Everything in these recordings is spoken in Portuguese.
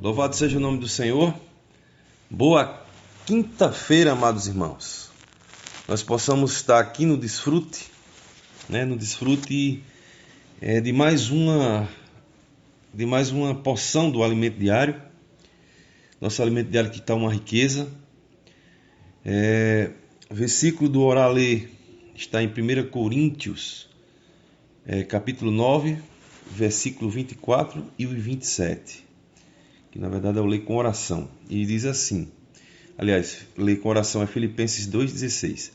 Louvado seja o nome do Senhor. Boa quinta-feira, amados irmãos. Nós possamos estar aqui no desfrute, no desfrute de mais uma porção do alimento diário. Nosso alimento diário que está uma riqueza. O versículo do Oralê está em 1 Coríntios, capítulo 9, versículo 24 e o 27. Que na verdade eu leio com oração. E diz assim, leio com oração é Filipenses 2,16.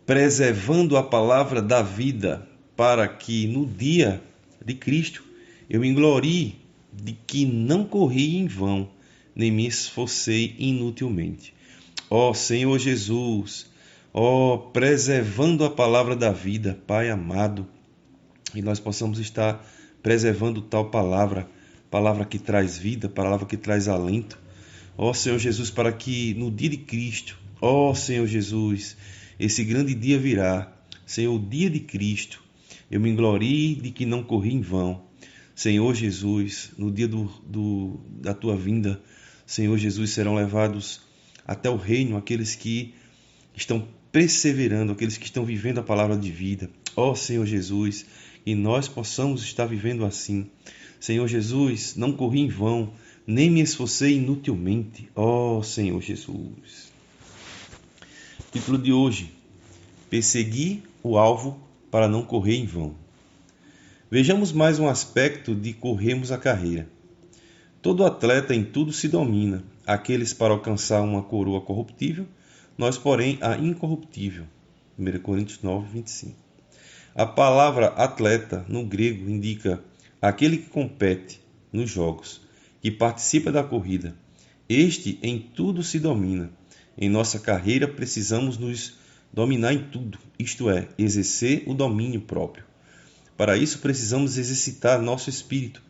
Preservando a palavra da vida, para que no dia de Cristo eu me glorie de que não corri em vão, nem me esforcei inutilmente. Ó Senhor Jesus, preservando a palavra da vida, Pai amado, e nós possamos estar preservando tal palavra que traz vida, palavra que traz alento. Ó Senhor Jesus, para que no dia de Cristo, ó Senhor Jesus, esse grande dia virá, Senhor, o dia de Cristo, eu me glorie de que não corri em vão. Senhor Jesus, no dia da tua vinda, Senhor Jesus, serão levados até o reino aqueles que estão perseverando, aqueles que estão vivendo a palavra de vida. Ó Senhor Jesus, e nós possamos estar vivendo assim. Senhor Jesus, não corri em vão, nem me esforcei inutilmente. Ó Senhor Jesus. Título de hoje: Persegui o alvo para não correr em vão. Vejamos mais um aspecto de corrermos a carreira. Todo atleta em tudo se domina, aqueles para alcançar uma coroa corruptível, nós, porém, a incorruptível. 1 Coríntios 9, 25. A palavra atleta, no grego, indica aquele que compete nos jogos, que participa da corrida. Este em tudo se domina. Em nossa carreira precisamos nos dominar em tudo, isto é, exercer o domínio próprio. Para isso precisamos exercitar nosso espírito,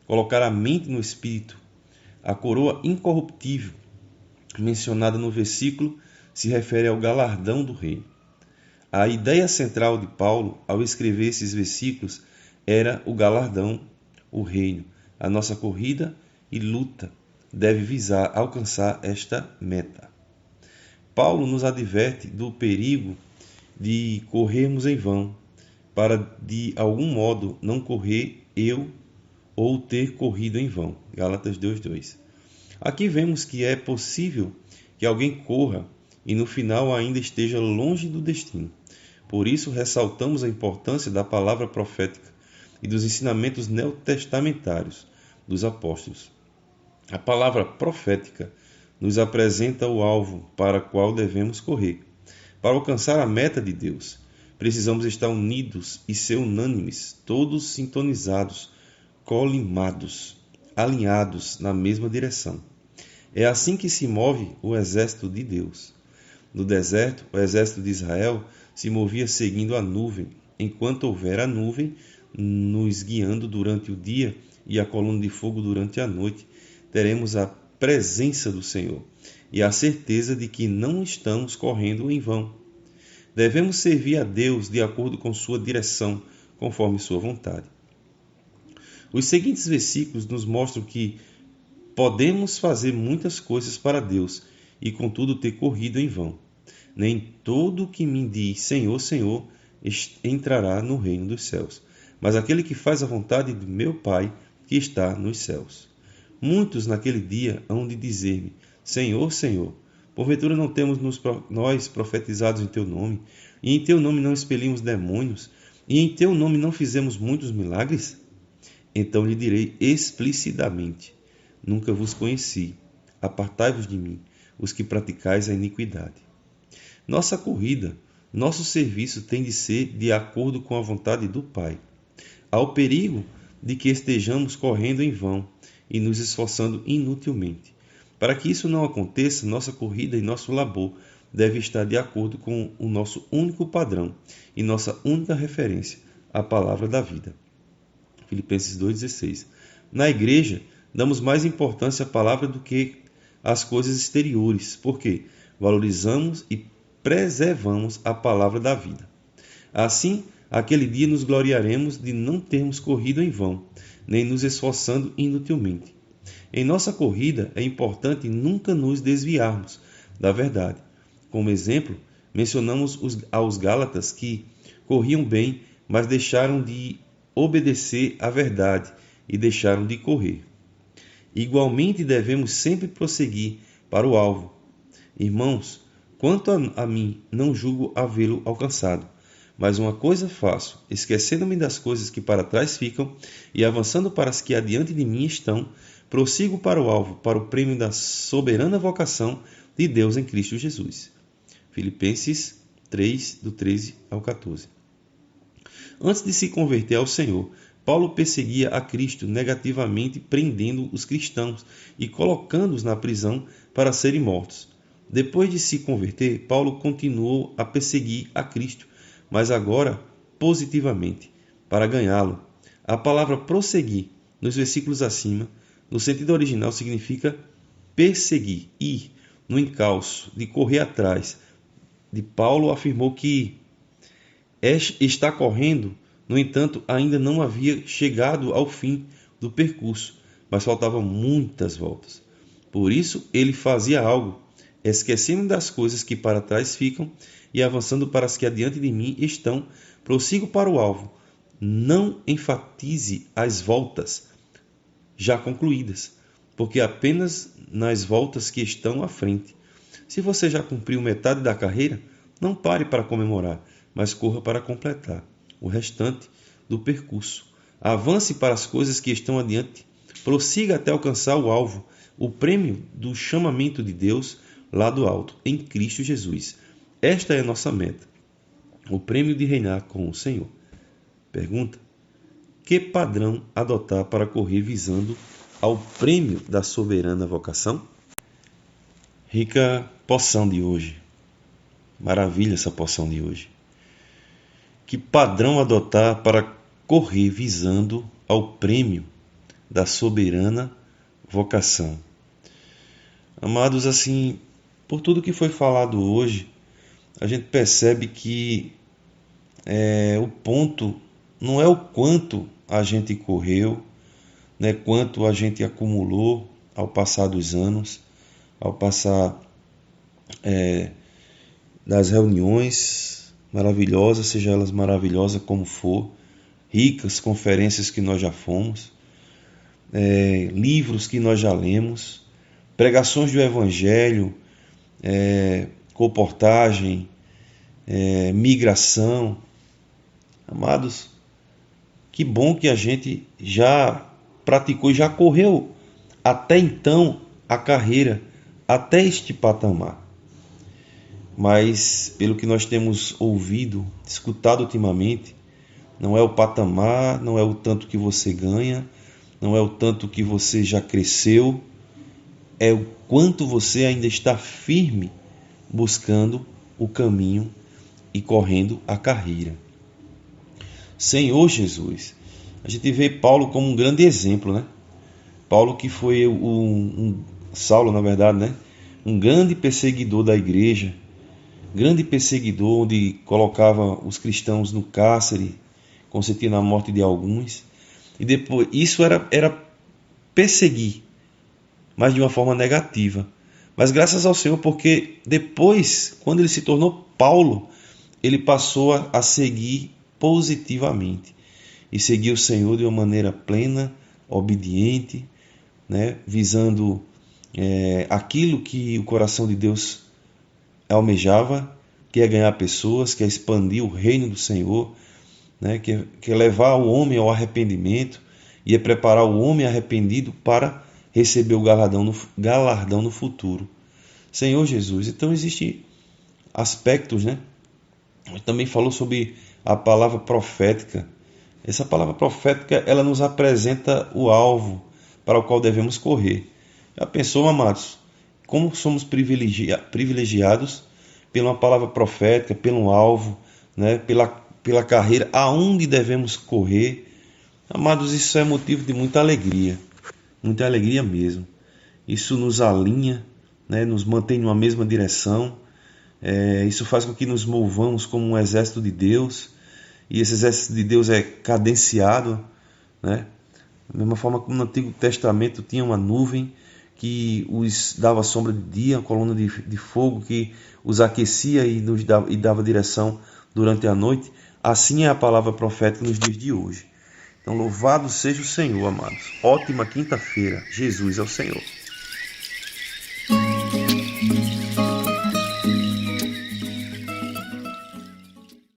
colocar a mente no espírito. A coroa incorruptível, mencionada no versículo, se refere ao galardão do reino. A ideia central de Paulo, ao escrever esses versículos, era o galardão, o reino. A nossa corrida e luta deve visar alcançar esta meta. Paulo nos adverte do perigo de corrermos em vão, para de algum modo não correr ou ter corrido em vão. Gálatas 2:2. Aqui vemos que é possível que alguém corra e no final ainda esteja longe do destino. Por isso ressaltamos a importância da palavra profética e dos ensinamentos neotestamentários dos apóstolos. A palavra profética nos apresenta o alvo para o qual devemos correr. Para alcançar a meta de Deus, precisamos estar unidos e ser unânimes, todos sintonizados, colimados, alinhados na mesma direção. É assim que se move o exército de Deus. No deserto, o exército de Israel se movia seguindo a nuvem. Enquanto houver a nuvem nos guiando durante o dia e a coluna de fogo durante a noite, teremos a presença do Senhor e a certeza de que não estamos correndo em vão. Devemos servir a Deus de acordo com sua direção, conforme sua vontade. Os seguintes versículos nos mostram que podemos fazer muitas coisas para Deus e, contudo, ter corrido em vão. Nem todo que me diz Senhor, Senhor, entrará no reino dos céus, mas aquele que faz a vontade de meu Pai que está nos céus. Muitos naquele dia hão de dizer-me, Senhor, Senhor, porventura não temos nós profetizados em teu nome, e em teu nome não expelimos demônios, e em teu nome não fizemos muitos milagres? Então lhe direi explicitamente, nunca vos conheci, apartai-vos de mim, os que praticais a iniquidade. Nossa corrida, nosso serviço tem de ser de acordo com a vontade do Pai. Há o perigo de que estejamos correndo em vão e nos esforçando inutilmente. Para que isso não aconteça, nossa corrida e nosso labor devem estar de acordo com o nosso único padrão e nossa única referência, a palavra da vida. Filipenses 2,16. Na igreja, damos mais importância à palavra do que às coisas exteriores, porque valorizamos e preservamos a palavra da vida. Assim, aquele dia nos gloriaremos de não termos corrido em vão, nem nos esforçando inutilmente. Em nossa corrida é importante nunca nos desviarmos da verdade. Como exemplo, mencionamos aos Gálatas que corriam bem, mas deixaram de obedecer à verdade e deixaram de correr. Igualmente devemos sempre prosseguir para o alvo. Irmãos, quanto a mim, não julgo havê-lo alcançado. Mas uma coisa faço, esquecendo-me das coisas que para trás ficam e avançando para as que adiante de mim estão, prossigo para o alvo, para o prêmio da soberana vocação de Deus em Cristo Jesus. Filipenses 3, do 13 ao 14. Antes de se converter ao Senhor, Paulo perseguia a Cristo negativamente, prendendo os cristãos e colocando-os na prisão para serem mortos. Depois de se converter, Paulo continuou a perseguir a Cristo, mas agora positivamente, para ganhá-lo. A palavra prosseguir, nos versículos acima, no sentido original, significa perseguir, ir, no encalço, de correr atrás. De Paulo afirmou que está correndo, no entanto, ainda não havia chegado ao fim do percurso, mas faltavam muitas voltas. Por isso, ele fazia algo, esquecendo das coisas que para trás ficam e avançando para as que adiante de mim estão, prossigo para o alvo. Não enfatize as voltas já concluídas, porque apenas nas voltas que estão à frente. Se você já cumpriu metade da carreira, não pare para comemorar, mas corra para completar o restante do percurso. Avance para as coisas que estão adiante, prossiga até alcançar o alvo, o prêmio do chamamento de Deus lá do alto, em Cristo Jesus. Esta é a nossa meta, o prêmio de reinar com o Senhor. Pergunta: que padrão adotar para correr visando ao prêmio da soberana vocação? Rica poção de hoje. Maravilha essa poção de hoje. Que padrão adotar para correr visando ao prêmio da soberana vocação? Amados, assim, por tudo que foi falado hoje, a gente percebe que o ponto não é o quanto a gente correu, né, quanto a gente acumulou ao passar dos anos, ao passar das reuniões maravilhosas, seja elas maravilhosas como for, ricas conferências que nós já fomos, livros que nós já lemos, pregações do Evangelho, comportagem, migração. Amados, que bom que a gente já praticou, já correu até então a carreira, até este patamar. Mas, pelo que nós temos ouvido, escutado ultimamente, não é o patamar, não é o tanto que você ganha, não é o tanto que você já cresceu, é o quanto você ainda está firme buscando o caminho e correndo a carreira. Senhor Jesus, a gente vê Paulo como um grande exemplo, né? Paulo que foi Saulo, na verdade, né? Um grande perseguidor da igreja, grande perseguidor onde colocava os cristãos no cárcere, consentia na morte de alguns. E depois, isso era perseguir, mas de uma forma negativa. Mas graças ao Senhor, porque depois, quando ele se tornou Paulo, ele passou a seguir positivamente e seguir o Senhor de uma maneira plena, obediente, né? Visando aquilo que o coração de Deus almejava, que é ganhar pessoas, que é expandir o reino do Senhor, né? que é levar o homem ao arrependimento e é preparar o homem arrependido para receber o galardão no futuro. Senhor Jesus, então existem aspectos, né? Também falou sobre a palavra profética. Essa palavra profética, ela nos apresenta o alvo para o qual devemos correr. Já pensou, amados, como somos privilegiados pela palavra profética, pelo alvo, né? pela carreira, aonde devemos correr. Amados, isso é motivo de muita alegria mesmo. Isso nos alinha, né? Nos mantém numa mesma direção. Isso faz com que nos movamos como um exército de Deus, e esse exército de Deus é cadenciado, né? Da mesma forma como no Antigo Testamento tinha uma nuvem que os dava sombra de dia, uma coluna de fogo que os aquecia e dava direção durante a noite, assim é a palavra profética nos dias de hoje. Então, louvado seja o Senhor, amados. Ótima quinta-feira. Jesus é o Senhor.